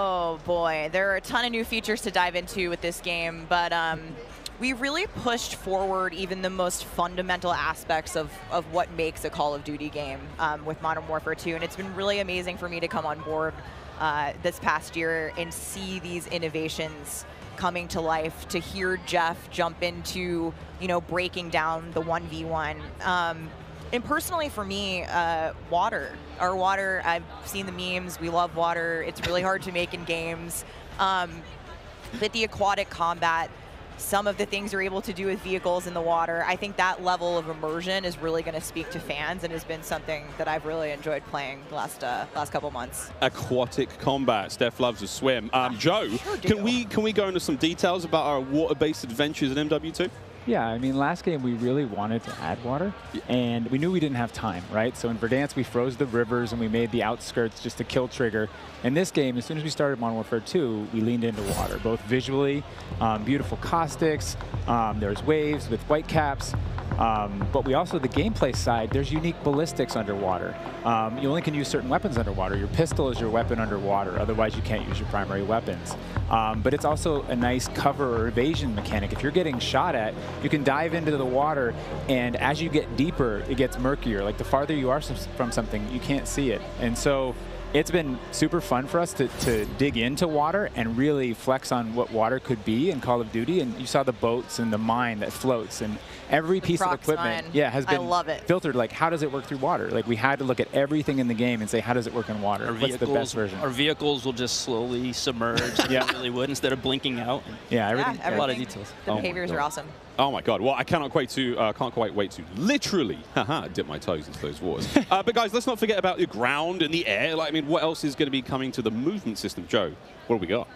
Oh boy, there are a ton of new features to dive into with this game, but we really pushed forward even the most fundamental aspects of what makes a Call of Duty game with Modern Warfare 2, and it's been really amazing for me to come on board this past year and see these innovations coming to life, to hear Jeff jump into, breaking down the 1v1. And personally for me, water. Our water, I've seen the memes, we love water. It's really hard to make in games. But the aquatic combat, some of the things you're able to do with vehicles in the water, I think that level of immersion is really going to speak to fans and has been something that I've really enjoyed playing the last couple months. Aquatic combat. Steph loves to swim. Joe, sure can we go into some details about our water-based adventures in MW2? Yeah, I mean, last game we really wanted to add water, and we knew we didn't have time, right? So in Verdansk, we froze the rivers and we made the outskirts just to kill trigger. In this game, as soon as we started Modern Warfare 2, we leaned into water, both visually, beautiful caustics, there's waves with white caps, but we also, the gameplay side, there's unique ballistics underwater. You only can use certain weapons underwater. Your pistol is your weapon underwater, otherwise you can't use your primary weapons. But it's also a nice cover or evasion mechanic. If you're getting shot at, you can dive into the water, and as you get deeper, it gets murkier. Like the farther you are from something, you can't see it. And so it's been super fun for us to dig into water and really flex on what water could be in Call of Duty. And you saw the boats and the mine that floats, and every piece of equipment has been filtered. Like, how does it work through water? Like, we had to look at everything in the game and say, how does it work in water? What's the best version? Our vehicles will just slowly submerge like they really would instead of blinking out. Yeah, everything. A lot of details. The behaviors are awesome. Oh my God! Well, I can't quite wait to literally dip my toes into those waters. But guys, let's not forget about the ground and the air. Like, I mean, what else is going to be coming to the movement system? Joe, what do we got?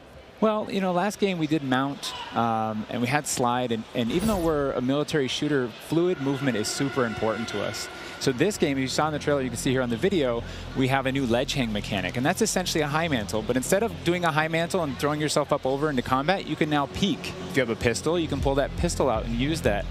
Well, last game we did mount, and we had slide, and even though we're a military shooter, fluid movement is super important to us. So this game, as you saw in the trailer, you can see here on the video, we have a new ledge hang mechanic, and that's essentially a high mantle. But instead of doing a high mantle and throwing yourself up over into combat, you can now peek. If you have a pistol, you can pull that pistol out and use that.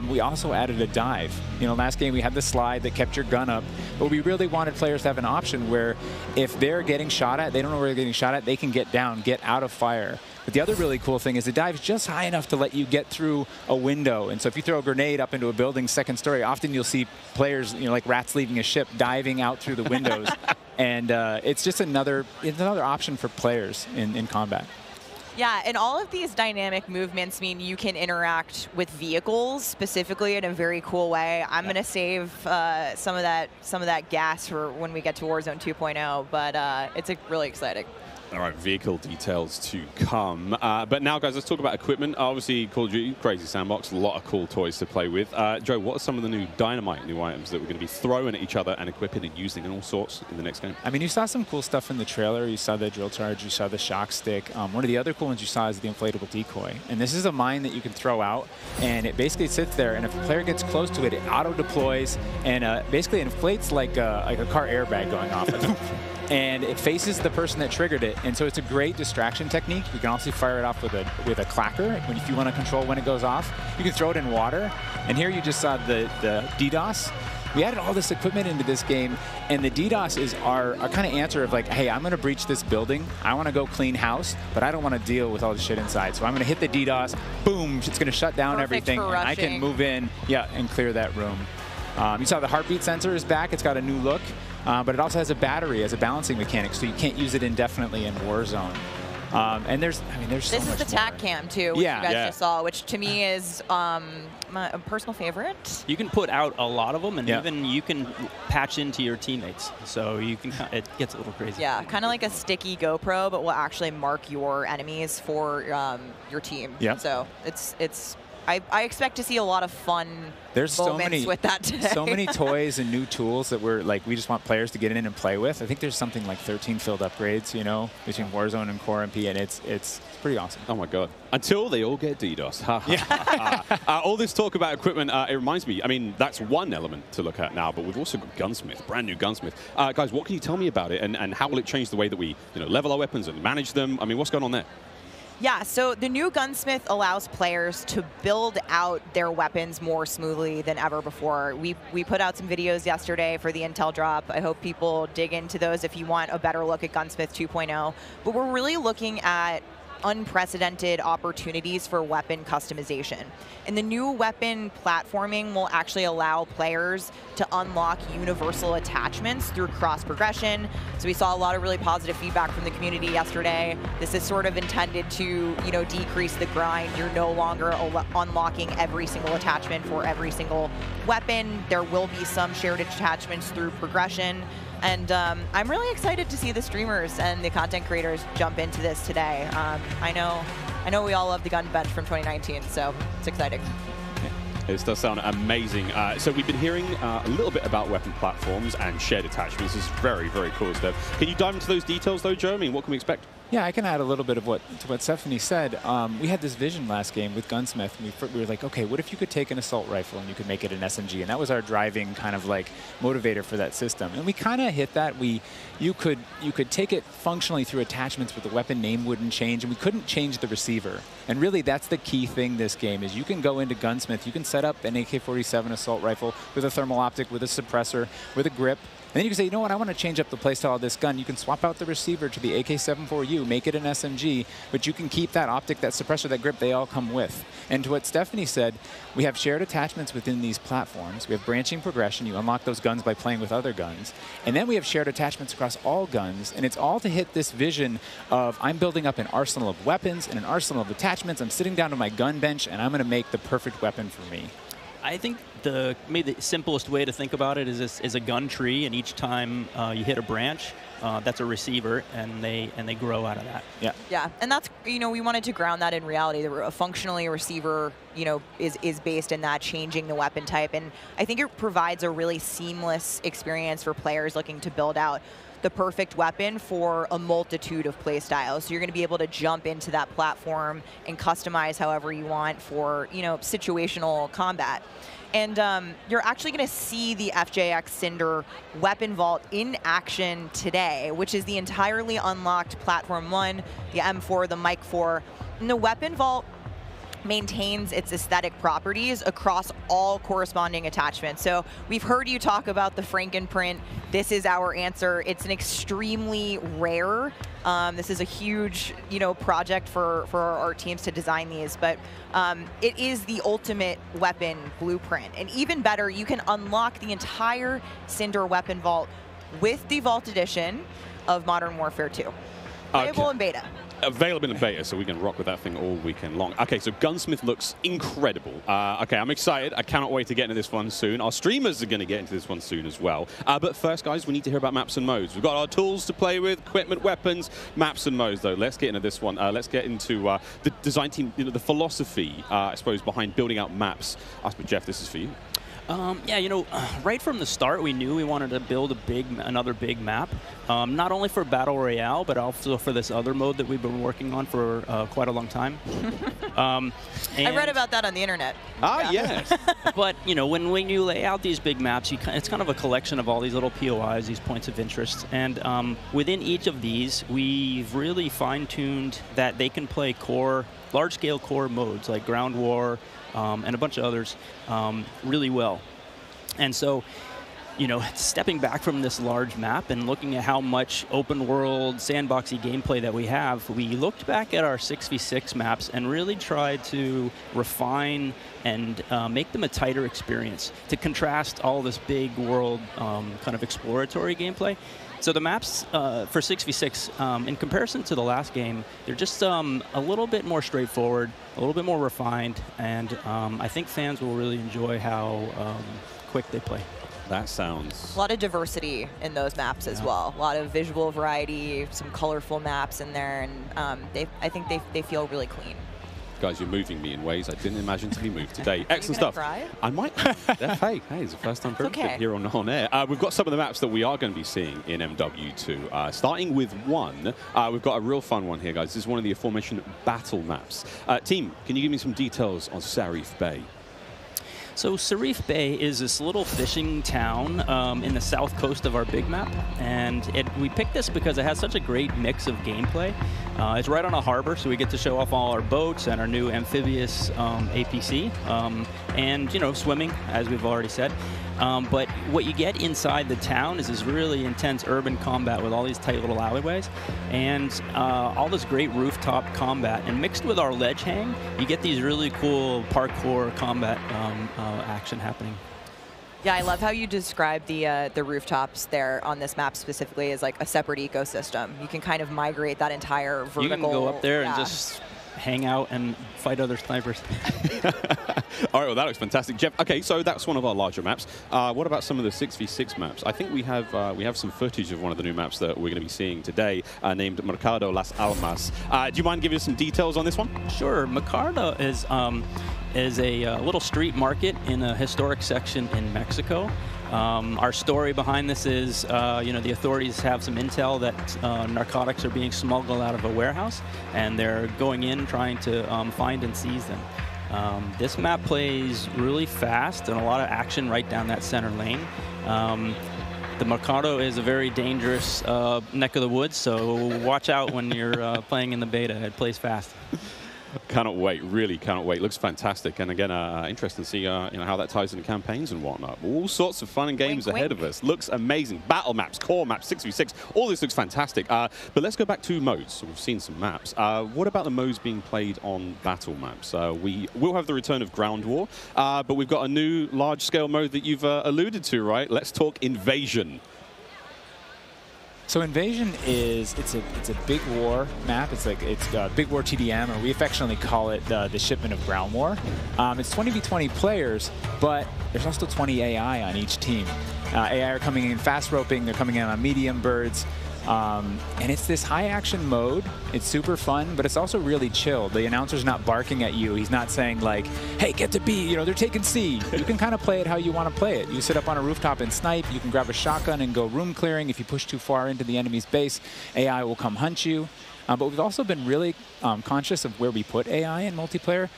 We also added a dive. Last game we had the slide that kept your gun up, but we really wanted players to have an option where if they're getting shot at, they don't know where they're getting shot at, they can get down, get out of fire. But the other really cool thing is the dive's just high enough to let you get through a window. And so if you throw a grenade up into a building's second story, often you'll see players, like rats leaving a ship, diving out through the windows. And it's just another option for players in combat. Yeah, and all of these dynamic movements mean you can interact with vehicles specifically in a very cool way. I'm going to save some of that gas for when we get to Warzone 2.0, but it's really exciting. All right, vehicle details to come. But now, guys, let's talk about equipment. Obviously, Call of Duty, crazy sandbox, a lot of cool toys to play with. Joe, what are some of the new dynamite new items that we're going to be throwing at each other and equipping and using and all sorts in the next game? I mean, you saw some cool stuff in the trailer. You saw the drill charge, you saw the shock stick. One of the other cool ones you saw is the inflatable decoy. And this is a mine that you can throw out, and it basically sits there, and if a player gets close to it, it auto-deploys and basically inflates like a car airbag going off. And it faces the person that triggered it, and so it's a great distraction technique. You can also fire it off with a clacker if you want to control when it goes off. You can throw it in water, and here you just saw the DDoS. We added all this equipment into this game, and the DDoS is our kind of answer of like, hey, I'm going to breach this building. I want to go clean house, but I don't want to deal with all the shit inside. So I'm going to hit the DDoS. Boom! It's going to shut down everything, and I can move in, and clear that room. You saw the heartbeat sensor is back. It's got a new look. But it also has a battery as a balancing mechanic, so you can't use it indefinitely in Warzone. And there's so much more. This is the TAC cam too, which you guys just saw, which to me is a personal favorite. You can put out a lot of them, and even you can patch into your teammates, so you can. It gets a little crazy. Yeah, kind of like a sticky GoPro, but will actually mark your enemies for your team. Yeah. So it's. I expect to see a lot of fun moments with that today. So many toys and new tools that we just want players to get in and play with. I think there's something like 13 field upgrades, between Warzone and Core MP, and it's pretty awesome. Oh my God! Until they all get DDoS. All this talk about equipment, it reminds me. I mean, that's one element to look at now, but we've also got Gunsmith, brand new Gunsmith. Guys, what can you tell me about it, and how will it change the way that we level our weapons and manage them? I mean, what's going on there? Yeah, so the new Gunsmith allows players to build out their weapons more smoothly than ever before. We put out some videos yesterday for the Intel drop. I hope people dig into those if you want a better look at Gunsmith 2.0. But we're really looking at unprecedented opportunities for weapon customization. And the new weapon platforming will actually allow players to unlock universal attachments through cross progression. So we saw a lot of really positive feedback from the community yesterday. This is sort of intended to, decrease the grind. You're no longer unlocking every single attachment for every single weapon. There will be some shared attachments through progression. And I'm really excited to see the streamers and the content creators jump into this today. I know we all love the gun bench from 2019, so it's exciting. This does sound amazing. So we've been hearing a little bit about weapon platforms and shared attachments. This is very, very cool stuff. Can you dive into those details, though, Joe? I mean, what can we expect? Yeah, I can add a little bit of what Stephanie said. We had this vision last game with Gunsmith. We were like, okay, what if you could take an assault rifle and you could make it an SMG? And that was our driving kind of like motivator for that system. And we kind of hit that. You could take it functionally through attachments, but the weapon name wouldn't change, and we couldn't change the receiver. And really, that's the key thing this game is you can go into Gunsmith, you can set up an AK-47 assault rifle with a thermal optic, with a suppressor, with a grip. And then you can say, you know what, I want to change up the playstyle of this gun. You can swap out the receiver to the AK-74U, make it an SMG, but you can keep that optic, that suppressor, that grip, they all come with. And to what Stephanie said, we have shared attachments within these platforms. We have branching progression. You unlock those guns by playing with other guns. And then we have shared attachments across all guns, and it's all to hit this vision of I'm building up an arsenal of weapons and an arsenal of attachments. I'm sitting down to my gun bench, and I'm going to make the perfect weapon for me. I think maybe the simplest way to think about it is a gun tree, and each time you hit a branch, that's a receiver, and they grow out of that. Yeah. Yeah, and that's we wanted to ground that in reality. Functionally, a receiver is based in that changing the weapon type, and I think it provides a really seamless experience for players looking to build out the perfect weapon for a multitude of play styles. So you're going to be able to jump into that platform and customize however you want for situational combat. And you're actually going to see the FJX Cinder weapon vault in action today, which is the entirely unlocked Platform 1, the M4, the Mic 4. And the weapon vault maintains its aesthetic properties across all corresponding attachments. So we've heard you talk about the Frankenprint. This is our answer. It's an extremely rare. This is a huge, project for our teams to design these, but it is the ultimate weapon blueprint. And even better, you can unlock the entire Cinder weapon vault with the Vault Edition of Modern Warfare 2. Playable in beta. Available in beta, so we can rock with that thing all weekend long. Okay, so Gunsmith looks incredible. Okay, I'm excited. I cannot wait to get into this one soon. Our streamers are going to get into this one soon as well. But first, guys, we need to hear about maps and modes. We've got our tools to play with, equipment, weapons, maps and modes, though. Let's get into this one. Let's get into the design team, the philosophy, I suppose, behind building out maps. Jeff, this is for you. Yeah, right from the start, we knew we wanted to build another big map, not only for Battle Royale, but also for this other mode that we've been working on for quite a long time. I read about that on the internet. Yes. But, when you lay out these big maps, it's kind of a collection of all these little POIs, these points of interest. And within each of these, we've really fine-tuned that they can play large-scale core modes like Ground War, and a bunch of others really well. And so, stepping back from this large map and looking at how much open world, sandboxy gameplay that we have, we looked back at our 6v6 maps and really tried to refine and make them a tighter experience to contrast all this big world kind of exploratory gameplay. So the maps for 6v6, in comparison to the last game, they're just a little bit more straightforward, a little bit more refined, and I think fans will really enjoy how quick they play. That sounds... A lot of diversity in those maps as well. A lot of visual variety, some colorful maps in there, and I think they feel really clean. Guys, you're moving me in ways I didn't imagine to be moved today. Excellent stuff. Cry? I might. Hey, it's the first time for everything here on air. We've got some of the maps that we are going to be seeing in MW2. Starting with one, we've got a real fun one here, guys. This is one of the aforementioned battle maps. Team, can you give me some details on Sarif Bay? So Sarif Bay is this little fishing town in the south coast of our big map, and we picked this because it has such a great mix of gameplay. It's right on a harbor, so we get to show off all our boats and our new amphibious APC, and, you know, swimming, as we've already said. But what you get inside the town is this really intense urban combat with all these tight little alleyways and all this great rooftop combat. And mixed with our ledge hang, you get these really cool parkour combat action happening. Yeah, I love how you describe the rooftops there on this map specifically as like a separate ecosystem. You can kind of migrate that entire vertical. You can go up there and just hang out and fight other snipers. All right, well, that looks fantastic. Jeff, okay, so that's one of our larger maps. What about some of the 6v6 maps? I think we have some footage of one of the new maps that we're going to be seeing today named Mercado Las Almas. Do you mind giving us some details on this one? Sure. Mercado is a little street market in a historic section in Mexico. Our story behind this is, you know, the authorities have some intel that narcotics are being smuggled out of a warehouse, and they're going in trying to find and seize them. This map plays really fast and a lot of action right down that center lane. The Mercado is a very dangerous neck of the woods, so watch out when you're playing in the beta. It plays fast. Cannot wait, really cannot wait. Looks fantastic, and again, interesting to see you know, how that ties into campaigns and whatnot. All sorts of fun and games ahead of us. Looks amazing. Battle maps, core maps, 6v6, all this looks fantastic. But let's go back to modes. So we've seen some maps. What about the modes being played on battle maps? We will have the return of Ground War, but we've got a new large-scale mode that you've alluded to, right? Let's talk Invasion. So Invasion is it's a big war map. It's Big War TDM, or we affectionately call it the shipment of Ground War. It's 20v20 players, but there's also 20 AI on each team. AI are coming in fast roping. They're coming in on medium birds. And it's this high action mode. It's super fun, but it's also really chill. The announcer's not barking at you. He's not saying like, hey, get to B, you know, they're taking C. You can kind of play it how you want to play it. You sit up on a rooftop and snipe. You can grab a shotgun and go room clearing. If you push too far into the enemy's base, AI will come hunt you. But we've also been really conscious of where we put AI in multiplayer.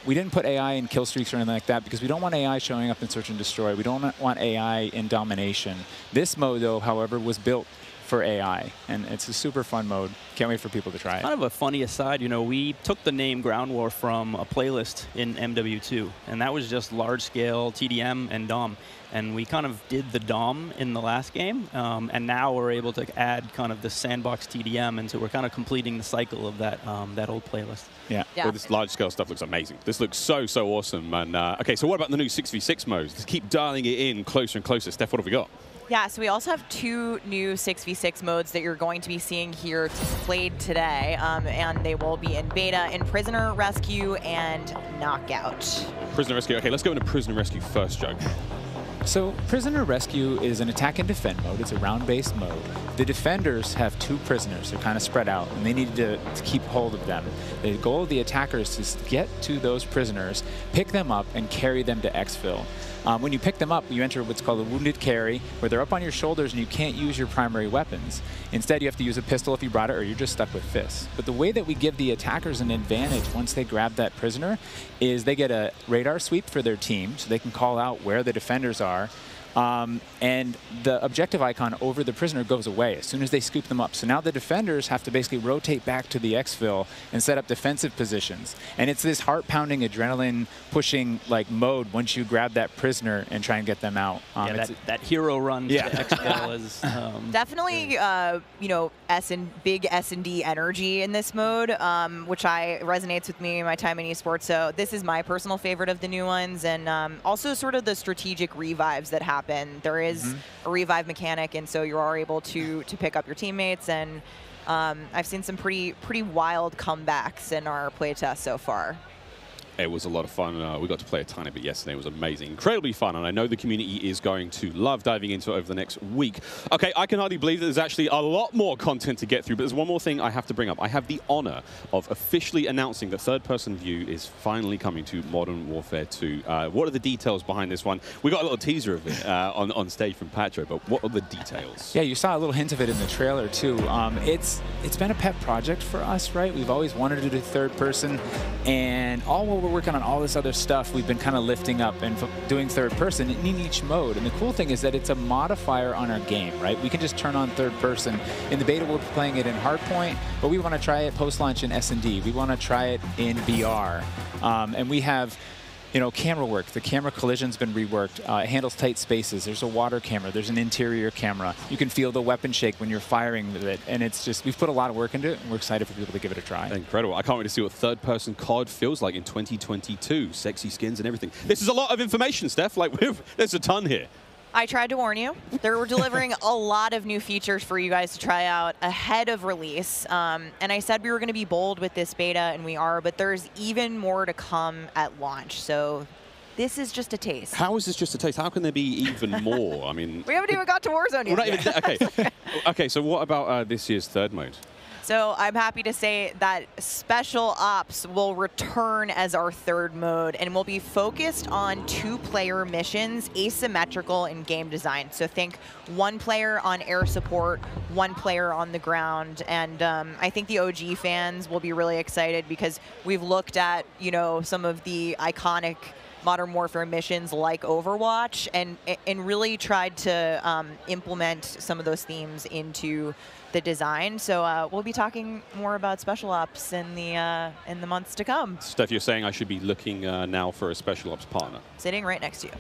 We didn't put AI in kill streaks or anything like that because we don't want AI showing up in Search and Destroy. We don't want AI in domination. This mode, though, however, was built for AI, and it's a super fun mode. Can't wait for people to try it. Kind of a funny aside, you know, we took the name Ground War from a playlist in MW2, and that was just large-scale TDM and DOM. And we kind of did the DOM in the last game, and now we're able to add kind of the sandbox TDM, and so we're kind of completing the cycle of that that old playlist. Yeah. Well, this large-scale stuff looks amazing. This looks so awesome. And okay, so what about the new 6v6 modes? Let's keep dialing it in closer and closer. Steph, what have we got? Yeah, so we also have 2 new 6v6 modes that you're going to be seeing here played today, and they will be in beta in Prisoner Rescue and Knockout. Prisoner Rescue. Okay, let's go into Prisoner Rescue first, Joe. So Prisoner Rescue is an attack and defend mode. It's a round-based mode. The defenders have 2 prisoners. They're kind of spread out, and they need to keep hold of them. The goal of the attackers is to get to those prisoners, pick them up, and carry them to exfil. When you pick them up, you enter what's called a wounded carry, where they're up on your shoulders and you can't use your primary weapons. Instead, you have to use a pistol if you brought it, or you're just stuck with fists. But the way that we give the attackers an advantage once they grab that prisoner is they get a radar sweep for their team, so they can call out where the defenders are. And the objective icon over the prisoner goes away as soon as they scoop them up. So now the defenders have to basically rotate back to the exfil and set up defensive positions. And it's this heart-pounding, adrenaline-pushing like mode once you grab that prisoner and try and get them out. Yeah, that hero run to the exfil is definitely you know, big S&D energy in this mode, which resonates with me in my time in esports. So this is my personal favorite of the new ones, and also sort of the strategic revives that happen. There is a revive mechanic, and so you are able to pick up your teammates, and I've seen some pretty wild comebacks in our playtest so far. It was a lot of fun. We got to play a tiny bit yesterday. It was amazing. Incredibly fun, and I know the community is going to love diving into it over the next week. Okay, I can hardly believe that there's actually a lot more content to get through, but there's one more thing I have to bring up. I have the honor of officially announcing that third-person view is finally coming to Modern Warfare 2. What are the details behind this one? We got a little teaser of it on stage from Patro, but what are the details? Yeah, you saw a little hint of it in the trailer, too. It's been a pet project for us, right? We've always wanted to do third-person, and all what we're we're working on all this other stuff, we've been kind of lifting up and doing third person in each mode. And the cool thing is that it's a modifier on our game, right? We can just turn on third person. In the beta, we're playing it in Hardpoint, but we want to try it post-launch in S&D. We want to try it in VR. And we have, you know, camera work. The camera collision's been reworked. It handles tight spaces. There's a water camera. There's an interior camera. You can feel the weapon shake when you're firing with it. And it's just, we've put a lot of work into it, and we're excited for people to give it a try. Incredible. I can't wait to see what third-person COD feels like in 2022. Sexy skins and everything. This is a lot of information, Steph. Like, there's a ton here. I tried to warn you. They were delivering a lot of new features for you guys to try out ahead of release. And I said we were going to be bold with this beta, and we are, but there's even more to come at launch. So this is just a taste. How is this just a taste? How can there be even more? I mean, we haven't even got to Warzone yet. Not even, okay. Okay, so what about this year's third mode? So I'm happy to say that Special Ops will return as our third mode, and will be focused on 2-player missions, asymmetrical in game design. So think 1 player on air support, 1 player on the ground. And I think the OG fans will be really excited, because we've looked at, you know, some of the iconic Modern Warfare missions like Overwatch, and really tried to implement some of those themes into the design. So we'll be talking more about Special Ops in the months to come. Steph, you're saying I should be looking now for a Special Ops partner? Sitting right next to you.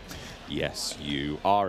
Yes, you are.